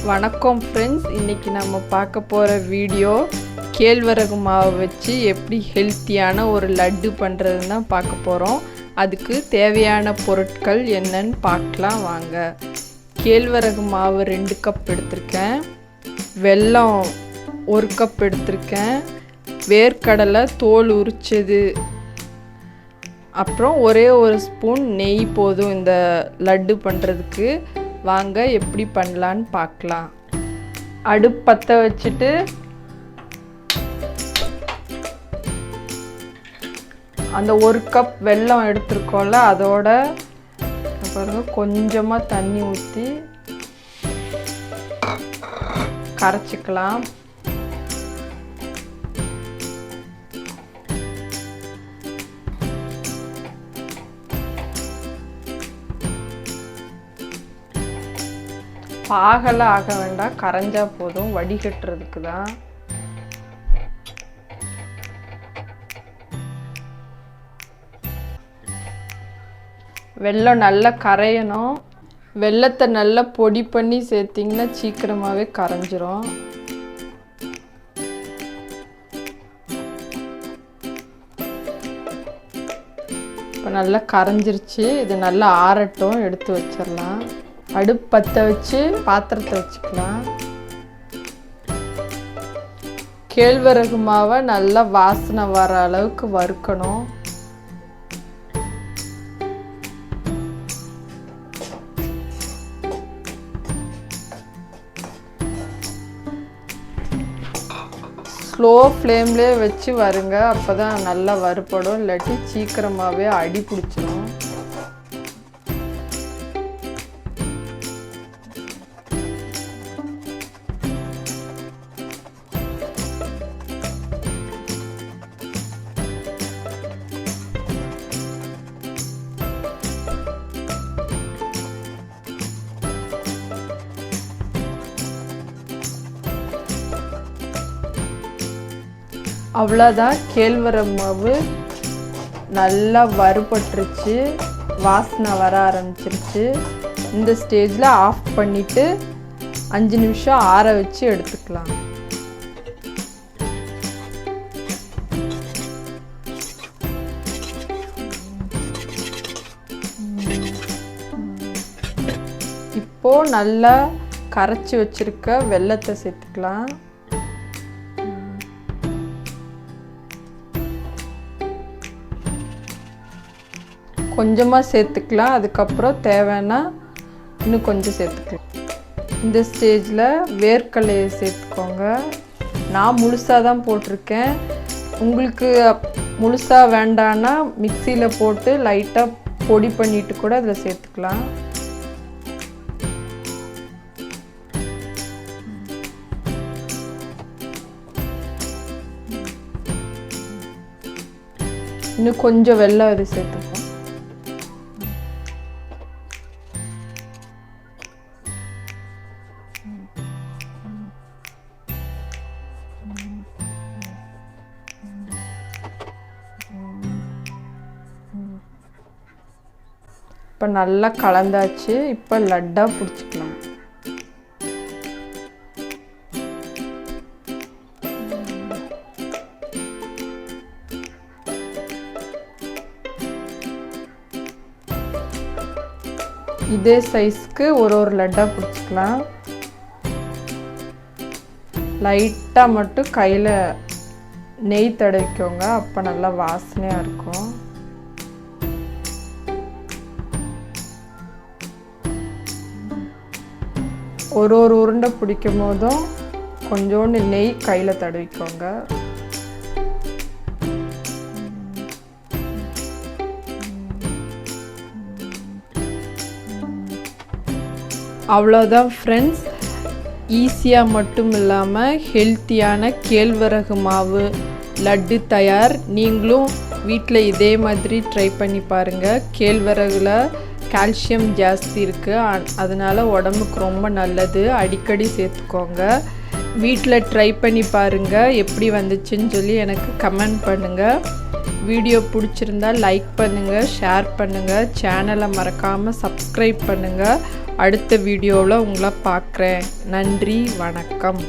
வணக்கம் ஃப்ரெண்ட்ஸ், இன்றைக்கி நம்ம பார்க்க போகிற வீடியோ கேழ்வரகு மாவு வச்சு எப்படி ஹெல்த்தியான ஒரு லட்டு பண்ணுறதுன்னு தான் பார்க்க போகிறோம். அதுக்கு தேவையான பொருட்கள் என்னன்னு பார்க்கலாம் வாங்க. கேழ்வரகு மாவு 2 கப் எடுத்திருக்கேன், வெல்லம் 1 கப் எடுத்திருக்கேன், வேர்க்கடலை தோல் உரிச்சது, அப்புறம் ஒரே ஒரு ஸ்பூன் நெய் போதும் இந்த லட்டு பண்ணுறதுக்கு. வாங்க எப்படி பண்ணலான்னு பார்க்கலாம். அடுப்பு பற்ற வச்சுட்டு அந்த 1 கப் வெல்லம் எடுத்துருக்கோம்ல, அதோட பாருங்க கொஞ்சமாக தண்ணி ஊற்றி கரைச்சிக்கலாம். பாகலாம் ஆக வேண்டாம், கரைஞ்சா போதும், வடிகட்டுறதுக்கு தான். வெல்லம் நல்லா கரையணும். வெல்லத்தை நல்லா பொடி பண்ணி சேர்த்திங்கன்னா சீக்கிரமாகவே கரைஞ்சிரும். இப்போ நல்லா கரைஞ்சிருச்சு. இது நல்லா ஆறட்டும், எடுத்து வச்சிடலாம். அடுப்பு பற்ற வச்சு பாத்திரத்தை வச்சுக்கலாம். கேழ்வரகு மாவை நல்லா வாசனை வர அளவுக்கு வறுக்கணும். ஸ்லோ ஃப்ளேம்லேயே வச்சு வருங்க, அப்போ தான் நல்லா வறுப்படும், இல்லாட்டி சீக்கிரமாகவே அடி பிடிச்சிடும். அவ்வளோதான், கேழ்வரகு மாவு நல்லா வறுபட்டுருச்சு, வாசனை வர ஆரம்பிச்சிருச்சு. இந்த ஸ்டேஜில் ஆஃப் பண்ணிவிட்டு 5 நிமிஷம் ஆற வச்சு எடுத்துக்கலாம். இப்போது நல்லா கரைச்சி வச்சுருக்க வெல்லத்தை சேர்த்துக்கலாம். கொஞ்சமாக சேர்த்துக்கலாம், அதுக்கப்புறம் தேவைன்னா இன்னும் கொஞ்சம் சேர்த்துக்கலாம். இந்த ஸ்டேஜில் வேர்க்கடலையை சேர்த்துக்கோங்க. நான் முழுசாக தான் போட்டிருக்கேன். உங்களுக்கு முழுசாக வேண்டான்னா மிக்சியில் போட்டு லைட்டாக பொடி பண்ணிட்டு கூட அதில் சேர்த்துக்கலாம். இன்னும் கொஞ்சம் வெல்லம் அது சேர்த்துப்போம். இப்போ நல்லா கலந்தாச்சு. இப்போ லட்டாக பிடிச்சிக்கலாம். இதே சைஸ்க்கு ஒரு லட்டாக பிடிச்சிக்கலாம். லைட்டாக மட்டும் கையில் நெய் தடவிக்கோங்க, அப்போ நல்லா வாசனையாக இருக்கும். ஒரு உருண்டை பிடிக்கும் போதும் கொஞ்சோண்டு நெய் கையில் தடவிக்கோங்க. அவ்வளோதான் ஃப்ரெண்ட்ஸ், ஈஸியாக மட்டும் இல்லாமல் ஹெல்த்தியான கேழ்வரகு மாவு லட்டு தயார். நீங்களும் வீட்டில் இதே மாதிரி ட்ரை பண்ணி பாருங்கள். கேழ்வரகுல கால்சியம் ஜாஸ்தி இருக்குது, அதனால் உடம்புக்கு ரொம்ப நல்லது. அடிக்கடி சேர்த்துக்கோங்க. வீட்டில் ட்ரை பண்ணி பாருங்கள், எப்படி வந்துச்சுன்னு சொல்லி எனக்கு கமெண்ட் பண்ணுங்கள். வீடியோ பிடிச்சிருந்தா லைக் பண்ணுங்கள், ஷேர் பண்ணுங்கள், சேனலை மறக்காமல் சப்ஸ்கிரைப் பண்ணுங்கள். அடுத்த வீடியோவில் உங்களை பார்க்குறேன். நன்றி, வணக்கம்.